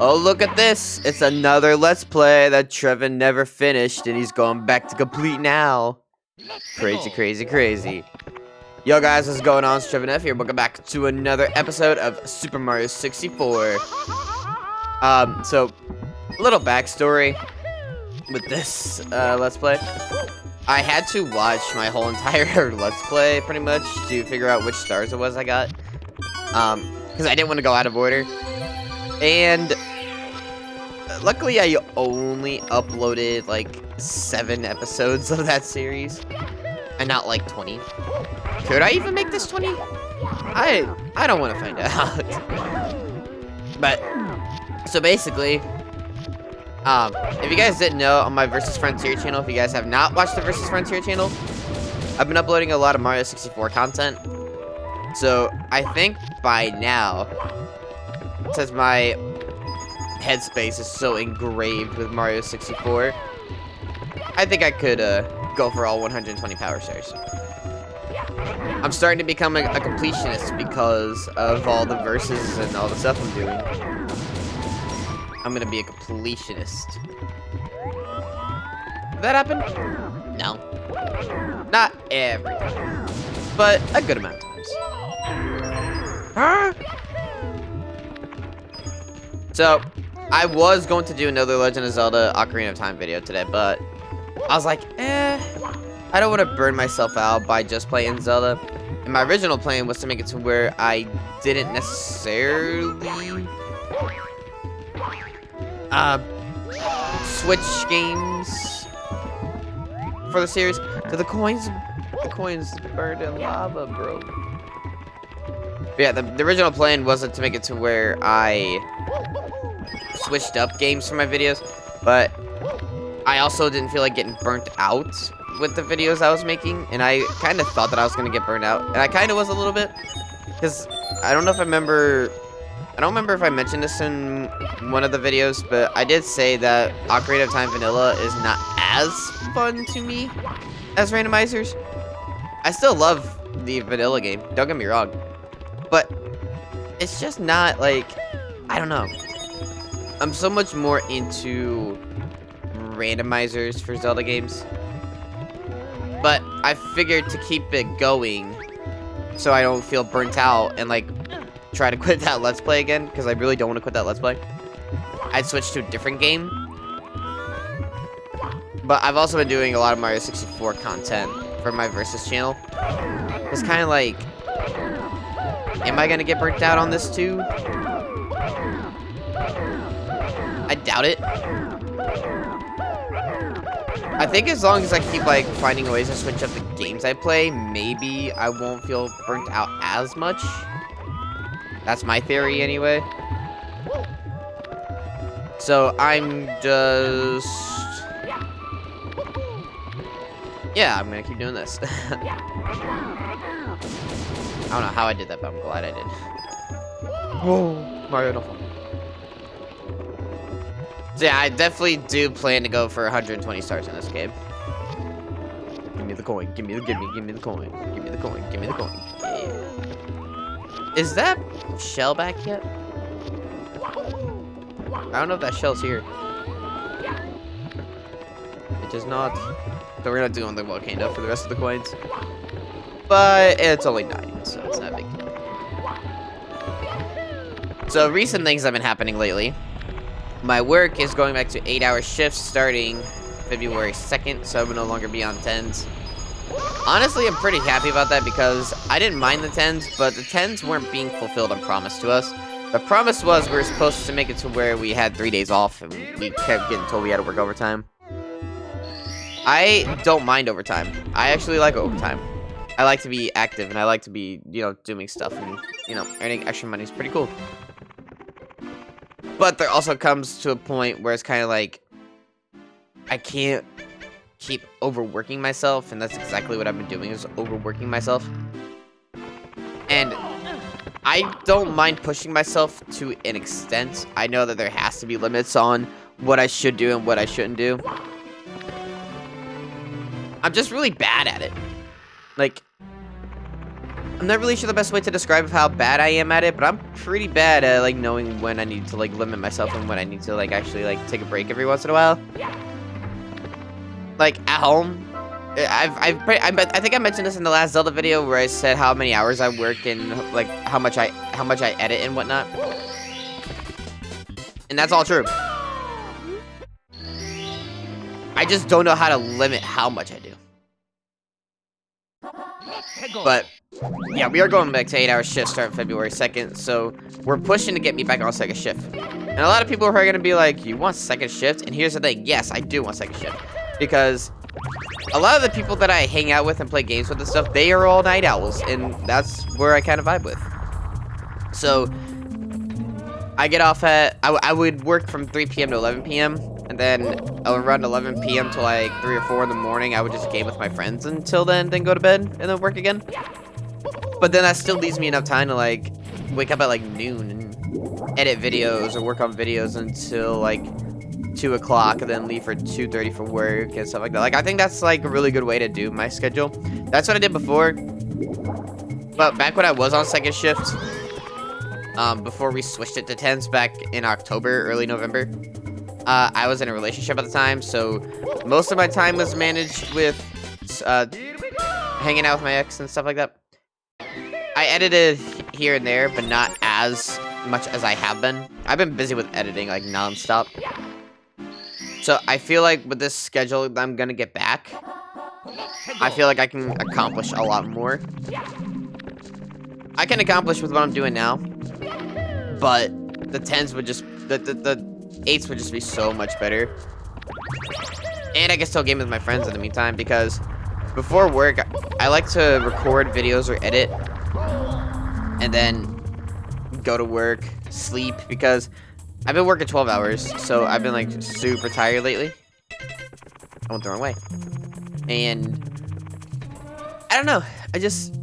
Oh, look at this. It's another Let's Play that Trevin never finished, and he's going back to complete now. Crazy, crazy, crazy. Yo, guys, what's going on? It's Trevin F here. Welcome back to another episode of Super Mario 64. So, little backstory with this Let's Play. I had to watch my whole entire Let's Play, pretty much, to figure out which stars it was I got. Because I didn't want to go out of order. And luckily, I only uploaded like 7 episodes of that series, and not like 20. Could I even make this 20? I don't want to find out. But so basically, if you guys didn't know, on my Versus Frontier channel, if you guys have not watched the Versus Frontier channel, I've been uploading a lot of Mario 64 content. So I think by now, since my headspace is so engraved with Mario 64, I think I could go for all 120 power stars. I'm starting to become a completionist because of all the verses and all the stuff I'm doing. I'm gonna be a completionist. Did that happen? No. Not every time, but a good amount of times. Huh? So, I was going to do another Legend of Zelda Ocarina of Time video today, but I was like, I don't want to burn myself out by just playing Zelda. And my original plan was to make it to where I didn't necessarily switch games for the series. So the coins burned in lava, bro. But yeah, the original plan wasn't to make it to where I switched up games for my videos, but I also didn't feel like getting burnt out with the videos I was making, and I kind of thought that I was going to get burnt out, and I kind of was a little bit, because I don't remember if I mentioned this in one of the videos, but I did say that Ocarina of Time Vanilla is not as fun to me as randomizers. I still love the Vanilla game, don't get me wrong, but it's just not, like, I don't know. I'm so much more into randomizers for Zelda games. But I figured to keep it going so I don't feel burnt out and, like, try to quit that Let's Play again, because I really don't want to quit that Let's Play, I'd switch to a different game. But I've also been doing a lot of Mario 64 content for my Versus channel. It's kind of like, am I going to get burnt out on this too? I doubt it. I think as long as I keep, like, finding ways to switch up the games I play, maybe I won't feel burnt out as much. That's my theory, anyway. So, I'm just... yeah, I'm gonna keep doing this. I don't know how I did that, but I'm glad I did. Whoa, Mario, don't fall. So yeah, I definitely do plan to go for 120 stars in this game. Give me the coin, give me the coin, give me the coin, give me the coin. Yeah. Is that shell back yet? I don't know if that shell's here. It does not. So we're gonna do on the volcano for the rest of the coins. But it's only 9, so it's not a big deal. So recent things have been happening lately. My work is going back to 8-hour shifts starting February 2nd, so I will no longer be on 10s. Honestly, I'm pretty happy about that because I didn't mind the 10s, but the 10s weren't being fulfilled on promise to us. The promise was we were supposed to make it to where we had 3 days off, and we kept getting told we had to work overtime. I don't mind overtime. I actually like overtime. I like to be active, and I like to be, doing stuff, and, earning extra money is pretty cool. But there also comes to a point where it's kind of like, I can't keep overworking myself, and that's exactly what I've been doing, is overworking myself. And I don't mind pushing myself to an extent. I know that there has to be limits on what I should do and what I shouldn't do. I'm just really bad at it. Like, I'm not really sure the best way to describe how bad I am at it, but I'm pretty bad at like knowing when I need to like limit myself and when I need to like actually like take a break every once in a while. Like at home, I think I mentioned this in the last Zelda video where I said how many hours I work and like how much I edit and whatnot. And that's all true. I just don't know how to limit how much I do. But yeah, we are going back to 8-hour shifts starting February 2nd, so we're pushing to get me back on second shift. And a lot of people are going to be like, you want second shift? And here's the thing, yes, I do want second shift. Because a lot of the people that I hang out with and play games with and stuff, they are all night owls, and that's where I kind of vibe with. So I get off at, I would work from 3 p.m. to 11 p.m. And then around 11 p.m. to like 3 or 4 in the morning, I would just game with my friends until then go to bed, and then work again. But then that still leaves me enough time to like wake up at like noon and edit videos or work on videos until like 2 o'clock, and then leave for 2:30 for work and stuff like that. Like, I think that's like a really good way to do my schedule. That's what I did before. But back when I was on second shift, before we switched it to 10s back in October, early November, I was in a relationship at the time, so most of my time was managed with hanging out with my ex and stuff like that. I edited here and there, but not as much as I have been. I've been busy with editing like non-stop. So I feel like with this schedule that I'm gonna get back, I feel like I can accomplish a lot more. I can accomplish with what I'm doing now, but the 10s would just, the 8s would just be so much better. And I can still game with my friends in the meantime, because before work, I like to record videos or edit, and then go to work, sleep, because I've been working 12 hours, so I've been like super tired lately. I went the wrong way. And I don't know, I just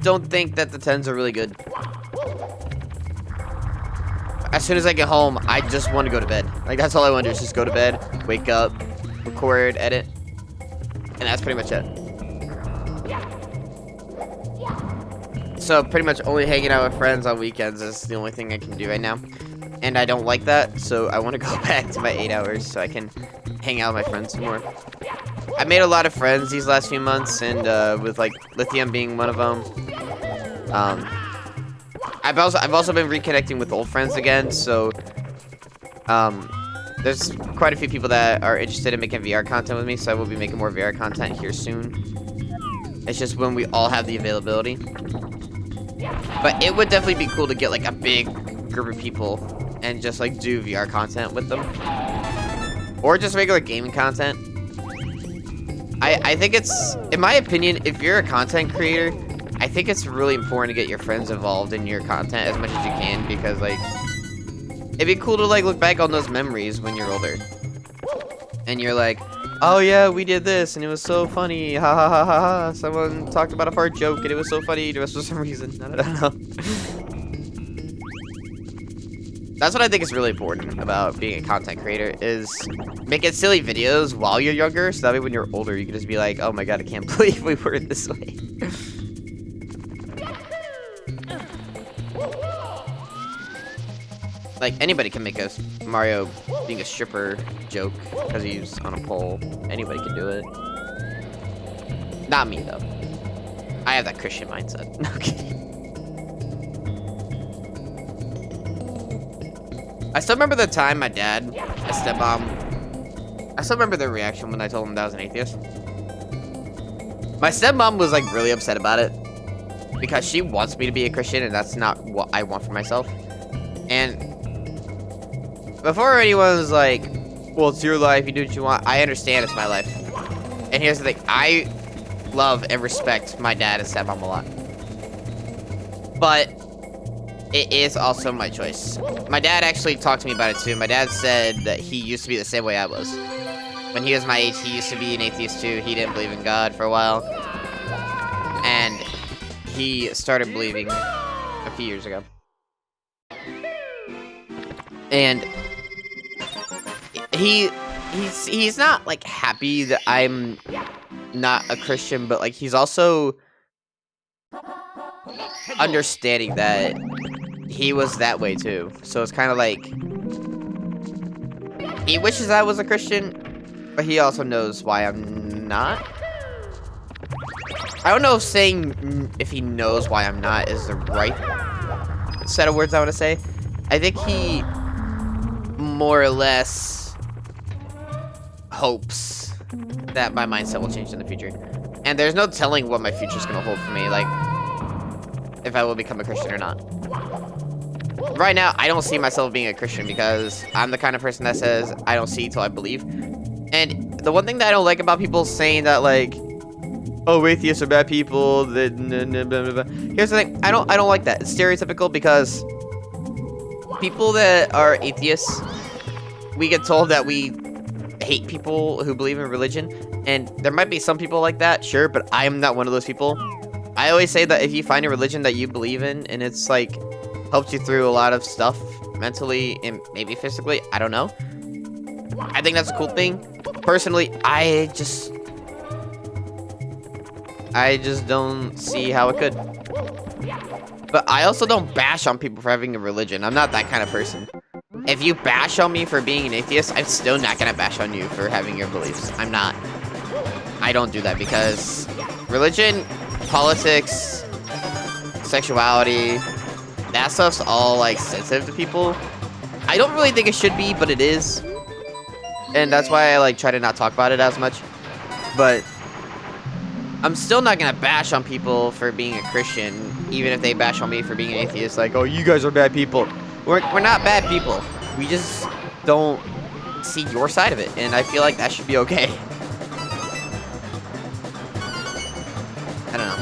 don't think that the 10s are really good. As soon as I get home, I just want to go to bed. Like, that's all I want to do is just go to bed, wake up, record, edit, and that's pretty much it. So pretty much only hanging out with friends on weekends is the only thing I can do right now. And I don't like that, so I want to go back to my 8 hours so I can hang out with my friends some more. I made a lot of friends these last few months, and with like Lithium being one of them. I've also been reconnecting with old friends again, so there's quite a few people that are interested in making VR content with me, so I will be making more VR content here soon. It's just when we all have the availability. But it would definitely be cool to get like a big group of people and just like do VR content with them, or just regular gaming content. I think it's, in my opinion, if you're a content creator, I think it's really important to get your friends involved in your content as much as you can, because like it'd be cool to like look back on those memories when you're older and you're like, oh yeah, we did this and it was so funny, ha ha ha ha ha, someone talked about a fart joke and it was so funny just for some reason. I don't know. That's what I think is really important about being a content creator, is making silly videos while you're younger, so that way when you're older you can just be like, oh my god, I can't believe we were this way. Like, anybody can make a Mario being a stripper joke because he's on a pole. Anybody can do it. Not me, though. I have that Christian mindset. Okay. I still remember the time my dad, my stepmom, I still remember their reaction when I told them that I was an atheist. My stepmom was, like, really upset about it because she wants me to be a Christian, and that's not what I want for myself. And before anyone was like, well, it's your life, you do what you want, I understand it's my life. And here's the thing, I love and respect my dad and stepmom a lot. But it is also my choice. My dad actually talked to me about it too. My dad said that he used to be the same way I was. When he was my age, he used to be an atheist too. He didn't believe in God for a while. And he started believing a few years ago. And he's not like happy that I'm not a Christian, but like he's also understanding that he was that way too. So it's kind of like he wishes I was a Christian, but he also knows why I'm not. I don't know if saying if he knows why I'm not is the right set of words I want to say. I think he more or less hopes that my mindset will change in the future. And there's no telling what my future's gonna hold for me, like if I will become a Christian or not. Right now, I don't see myself being a Christian because I'm the kind of person that says I don't see till I believe. And the one thing that I don't like about people saying that, like, oh, atheists are bad people, that blah, blah, blah. Here's the thing, I don't like that. It's stereotypical because people that are atheists, we get told that we hate people who believe in religion, and there might be some people like that, sure, but I am not one of those people. I always say that if you find a religion that you believe in and it's like helped you through a lot of stuff mentally and maybe physically, I don't know, I think that's a cool thing. Personally, I just don't see how it could. But I also don't bash on people for having a religion. I'm not that kind of person. If you bash on me for being an atheist, I'm still not gonna bash on you for having your beliefs. I'm not. I don't do that because religion, politics, sexuality, that stuff's all like sensitive to people. I don't really think it should be, but it is. And that's why I like try to not talk about it as much. But I'm still not gonna bash on people for being a Christian, even if they bash on me for being an atheist. Like, oh, you guys are bad people. We're not bad people. We just don't see your side of it, and I feel like that should be okay. I don't know.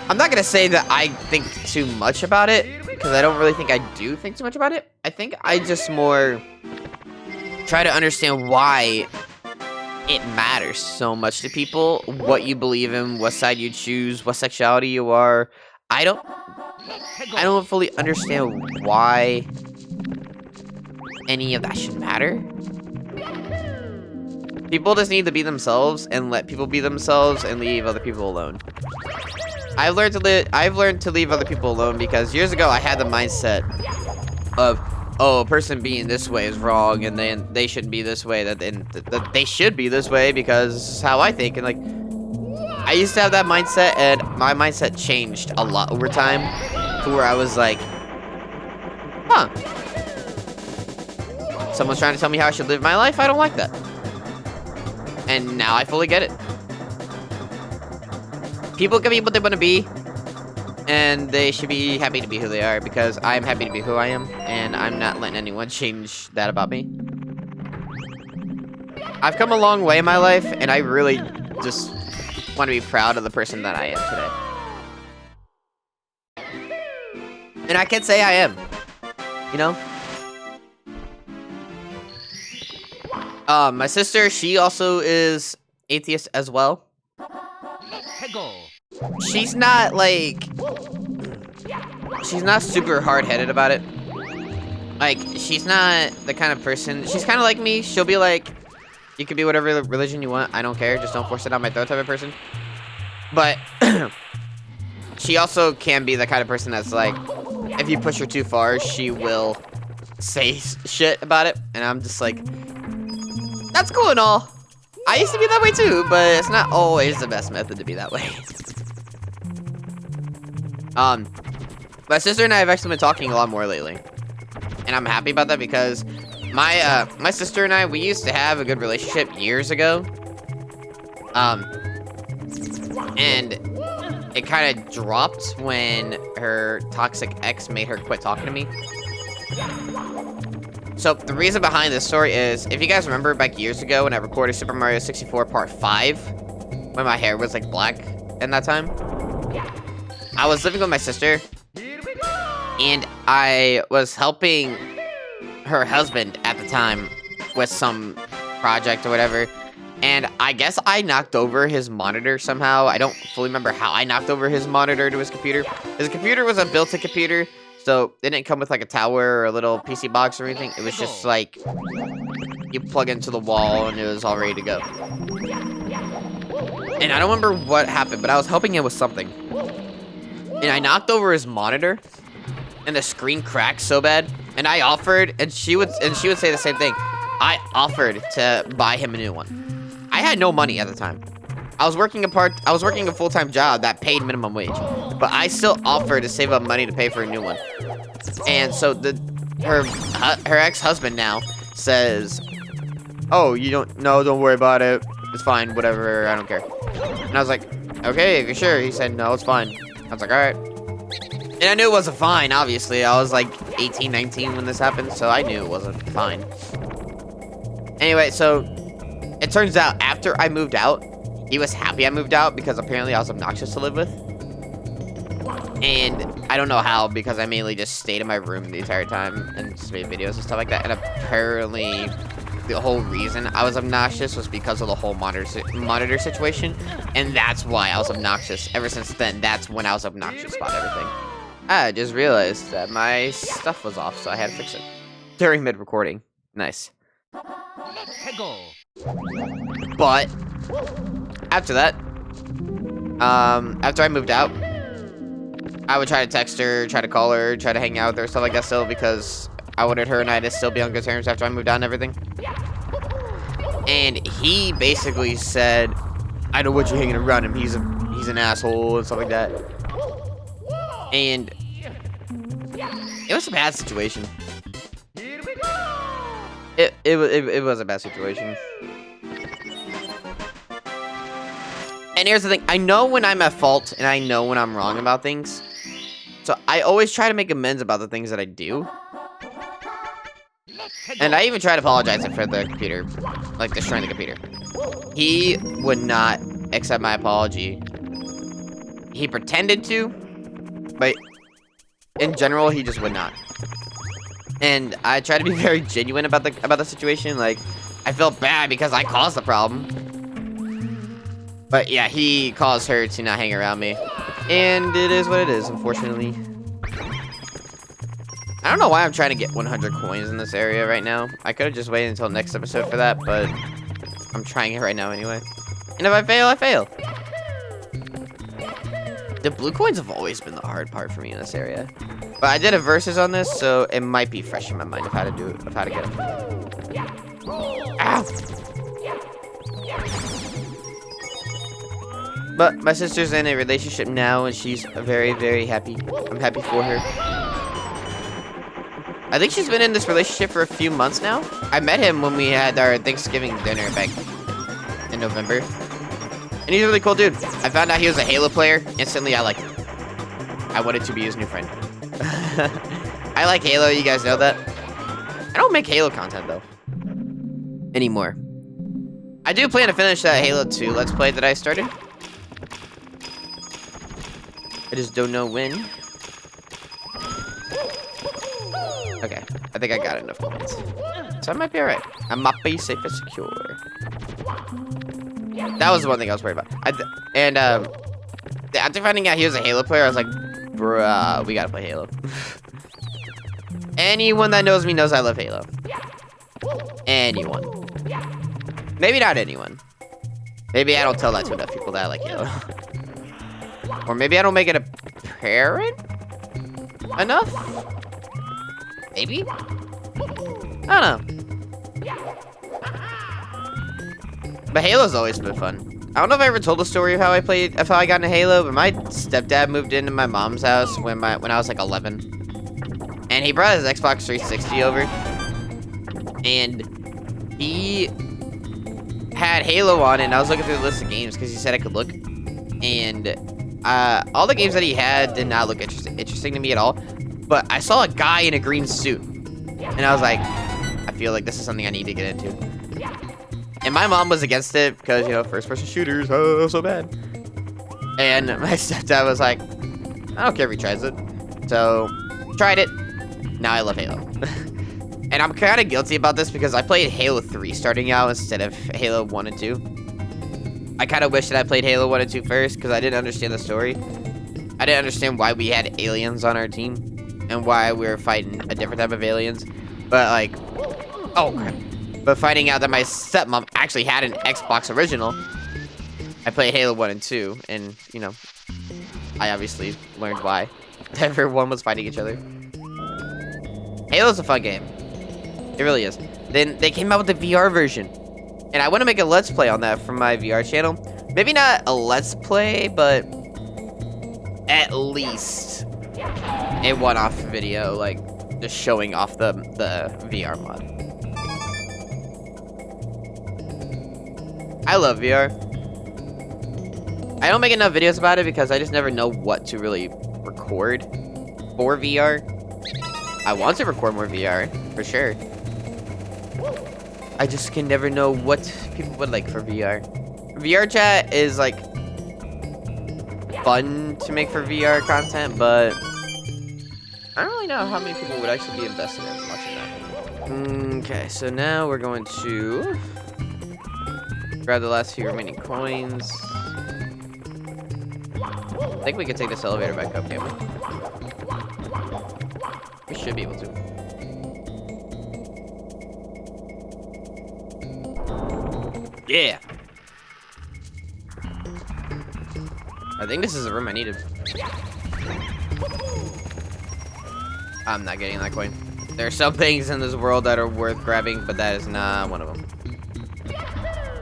I'm not gonna say that I think too much about it, because I don't really think I do think too much about it. I think I just more try to understand why it matters so much to people, what you believe in, what side you choose, what sexuality you are. I don't fully understand why any of that should matter. People just need to be themselves and let people be themselves and leave other people alone. I've learned to leave other people alone because years ago I had the mindset of, oh, a person being this way is wrong, and then they shouldn't be this way. That they should be this way because this is how I think. And like, I used to have that mindset, and my mindset changed a lot over time, to where I was like, huh, someone's trying to tell me how I should live my life. I don't like that. And now I fully get it. People can be what they want to be, and they should be happy to be who they are, because I'm happy to be who I am, and I'm not letting anyone change that about me. I've come a long way in my life, and I really just want to be proud of the person that I am today. And I can say I am, you know? My sister, she also is atheist as well. She's not, like, she's not super hard-headed about it. Like, she's not the kind of person, she's kind of like me. She'll be like, you can be whatever religion you want, I don't care, just don't force it down my throat type of person. But she also can be the kind of person that's like, if you push her too far, she will say shit about it. And I'm just like, that's cool and all. I used to be that way too, but it's not always the best method to be that way. My sister and I have actually been talking a lot more lately, and I'm happy about that because my sister and I, we used to have a good relationship years ago, and it kind of dropped when her toxic ex made her quit talking to me. So the reason behind this story is, if you guys remember back years ago when I recorded Super Mario 64 Part 5, when my hair was like black in that time, I was living with my sister, and I was helping her husband at the time with some project or whatever, and I guess I knocked over his monitor somehow. I don't fully remember how I knocked over his monitor to his computer. His computer was a built-in computer, so it didn't come with like a tower or a little PC box or anything. It was just like, you plug into the wall and it was all ready to go. And I don't remember what happened, but I was helping him with something. And I knocked over his monitor, and the screen cracked so bad. And I offered, and she would say the same thing. I offered to buy him a new one. I had no money at the time. I was working a full-time job that paid minimum wage, but I still offered to save up money to pay for a new one. And so her ex-husband now says, "Oh, don't worry about it. It's fine, whatever, I don't care." And I was like, "Okay, if you're sure." He said, "No, it's fine." I was like, "All right." And I knew it wasn't fine, obviously. I was like 18, 19 when this happened, so I knew it wasn't fine. Anyway, so it turns out after I moved out, he was happy I moved out because apparently I was obnoxious to live with. And I don't know how, because I mainly just stayed in my room the entire time and just made videos and stuff like that. And apparently the whole reason I was obnoxious was because of the whole monitor situation. And that's why I was obnoxious. Ever since then, that's when I was obnoxious about everything. I just realized that my stuff was off, so I had to fix it during mid-recording. Nice. But after that, after I moved out, I would try to text her, try to call her, try to hang out with her, stuff like that still, because I wanted her and I to still be on good terms after I moved out and everything. And he basically said, "I don't want you hanging around him. He's an asshole," and stuff like that. And it was a bad situation. It was a bad situation. And here's the thing, I know when I'm at fault and I know when I'm wrong about things. So I always try to make amends about the things that I do. And I even try to apologize for the computer, like destroying the computer. He would not accept my apology. He pretended to, but in general, he just would not. And I try to be very genuine about the situation. Like, I felt bad because I caused the problem. But yeah, he caused her to not hang around me. And it is what it is, unfortunately. I don't know why I'm trying to get 100 coins in this area right now. I could have just waited until next episode for that, but I'm trying it right now anyway. And if I fail, I fail. The blue coins have always been the hard part for me in this area. But I did a versus on this, so it might be fresh in my mind of how to do it, of how to get them. Ow! But my sister's in a relationship now, and she's very, very happy. I'm happy for her. I think she's been in this relationship for a few months now. I met him when we had our Thanksgiving dinner back in November. And he's a really cool dude. I found out he was a Halo player. Instantly, I liked him. I wanted to be his new friend. I like Halo, you guys know that. I don't make Halo content, though. Anymore. I do plan to finish that Halo 2 Let's Play that I started. I just don't know when. Okay, I think I got enough coins. So I might be alright. I might be safe and secure. That was the one thing I was worried about. After finding out he was a Halo player, I was like, bruh, we gotta play Halo. Anyone that knows me knows I love Halo. Anyone. Maybe not anyone. Maybe I don't tell that to enough people that I like Halo. Or maybe I don't make it apparent enough? Maybe? I don't know. But Halo's always been fun. I don't know if I ever told the story of how I got into Halo, but my stepdad moved into my mom's house when I was like 11. And he brought his Xbox 360 over. And he had Halo on it, and I was looking through the list of games because he said I could look. And all the games that he had did not look interesting to me at all. But I saw a guy in a green suit. And I was like, I feel like this is something I need to get into. And my mom was against it because, you know, first-person shooters, oh, so bad. And my stepdad was like, I don't care if he tries it. So, tried it. Now I love Halo. And I'm kind of guilty about this because I played Halo 3 starting out instead of Halo 1 and 2. I kind of wish that I played Halo 1 and 2 first because I didn't understand the story. I didn't understand why we had aliens on our team and why we were fighting a different type of aliens. But, like, oh, crap. But finding out that my stepmom actually had an Xbox original I play Halo 1 and 2, and, you know, I obviously learned why. Everyone was fighting each other. Halo's a fun game. It really is. Then they came out with the VR version. And I want to make a Let's Play on that from my VR channel. Maybe not a Let's Play, but at least a one-off video, like just showing off the VR mod. I love VR. I don't make enough videos about it because I just never know what to really record for VR. I want to record more VR, for sure. I just can never know what people would like for VR. VR chat is, like, fun to make for VR content, but I don't really know how many people would actually be invested in watching that. Okay, so now we're going to grab the last few remaining coins. I think we can take this elevator back up, can't we? We should be able to. Yeah! I think this is the room I needed. I'm not getting that coin. There are some things in this world that are worth grabbing, but that is not one of them.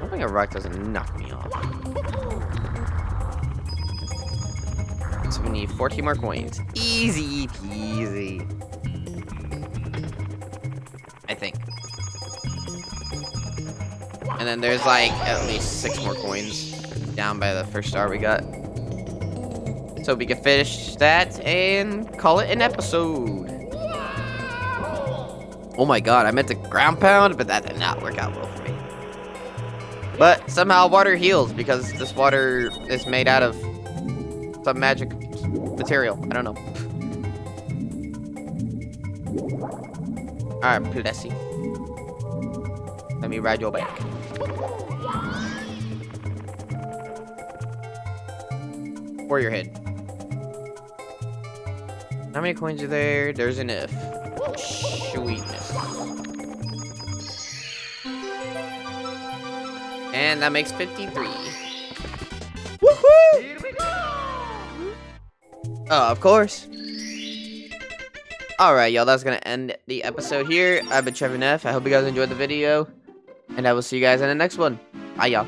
Hoping a rock doesn't knock me off. So we need 14 more coins. Easy peasy. I think. And then there's like at least 6 more coins down by the first star we got. So we can finish that and call it an episode. Oh my god, I meant to ground pound, but that did not work out well for me. But somehow water heals because this water is made out of some magic material. I don't know. Alright, Plessy. Let me ride your back. Or your head. How many coins are there? There's enough. Sweetness. And that makes 53. Woohoo! Here we go! Oh, of course. Alright, y'all, that's gonna end the episode here. I've been Trevin F. I hope you guys enjoyed the video. And I will see you guys in the next one. Bye, y'all.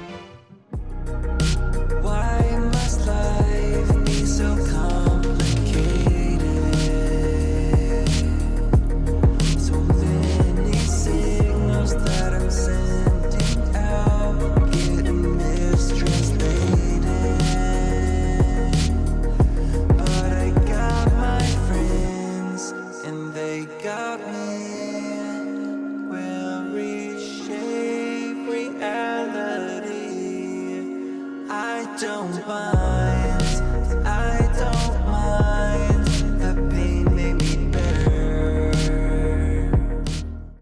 Don't mind.